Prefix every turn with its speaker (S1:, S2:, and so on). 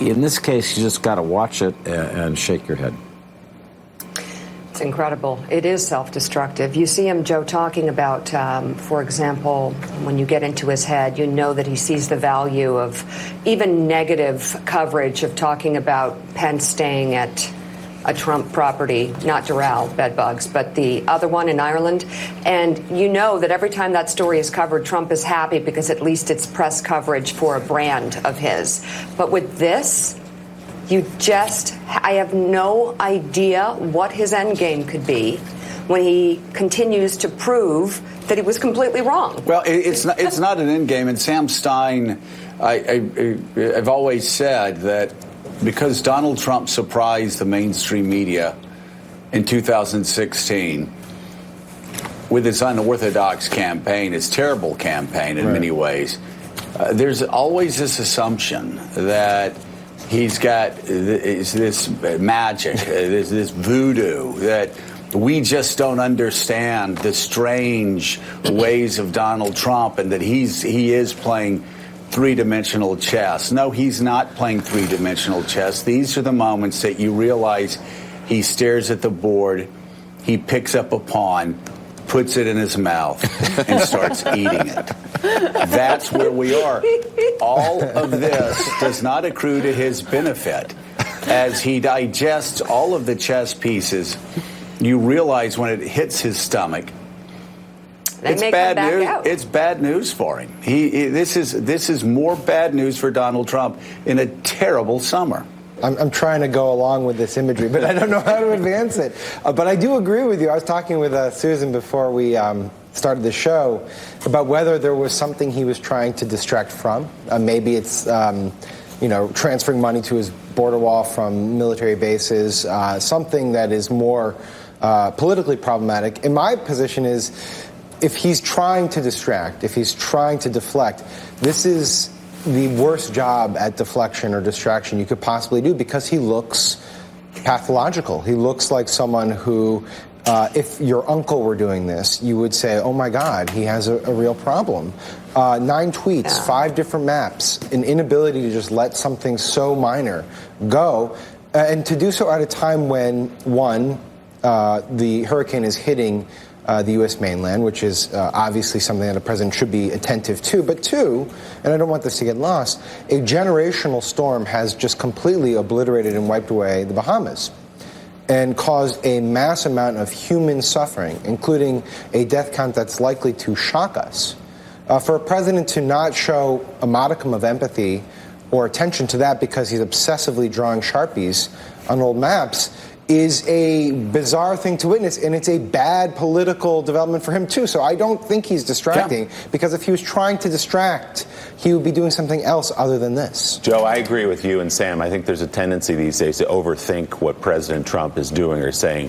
S1: In this case, you just got to watch it and shake your head.
S2: It's incredible. It is self-destructive. You see him, Joe, talking about, for example, when you get into his head, you know that he sees the value of even negative coverage of talking about Pence staying at a Trump property, not Doral, bedbugs, but the other one in Ireland. And you know that every time that story is covered, Trump is happy because at least it's press coverage for a brand of his. But with this, I have no idea what his end game could be when he continues to prove that he was completely wrong.
S3: Well, it's not an end game. And Sam Stein, I've always said that because Donald Trump surprised the mainstream media in 2016 with his unorthodox campaign, his terrible campaign in many ways, there's always this assumption that he's got this magic, this voodoo, that we just don't understand the strange ways of Donald Trump and that he is playing three-dimensional chess. No, he's not playing three-dimensional chess. These are the moments that you realize he stares at the board, he picks up a pawn, puts it in his mouth, and starts eating it. That's where we are. All of this does not accrue to his benefit. As he digests all of the chess pieces, you realize when it hits his stomach, it's bad news. It's bad news for him. This is more bad news for Donald Trump in a terrible summer.
S4: I'm trying to go along with this imagery, but I don't know how to advance it. But I do agree with you. I was talking with Susan before we started the show about whether there was something he was trying to distract from. Maybe it's transferring money to his border wall from military bases, something that is more politically problematic. And my position is, if he's trying to distract, if he's trying to deflect, this is the worst job at deflection or distraction you could possibly do, because he looks pathological. He looks like someone who, if your uncle were doing this, you would say, oh my God, he has a real problem. 9 tweets, 5 different maps, an inability to just let something so minor go, and to do so at a time when, one, the hurricane is hitting the U.S. mainland, which is obviously something that a president should be attentive to. But two, and I don't want this to get lost, a generational storm has just completely obliterated and wiped away the Bahamas and caused a mass amount of human suffering, including a death count that's likely to shock us. For a president to not show a modicum of empathy or attention to that because he's obsessively drawing Sharpies on old maps is a bizarre thing to witness, and it's a bad political development for him, too. So I don't think he's distracting, because if he was trying to distract, he would be doing something else other than this.
S5: Joe, I agree with you and Sam. I think there's a tendency these days to overthink what President Trump is doing or saying.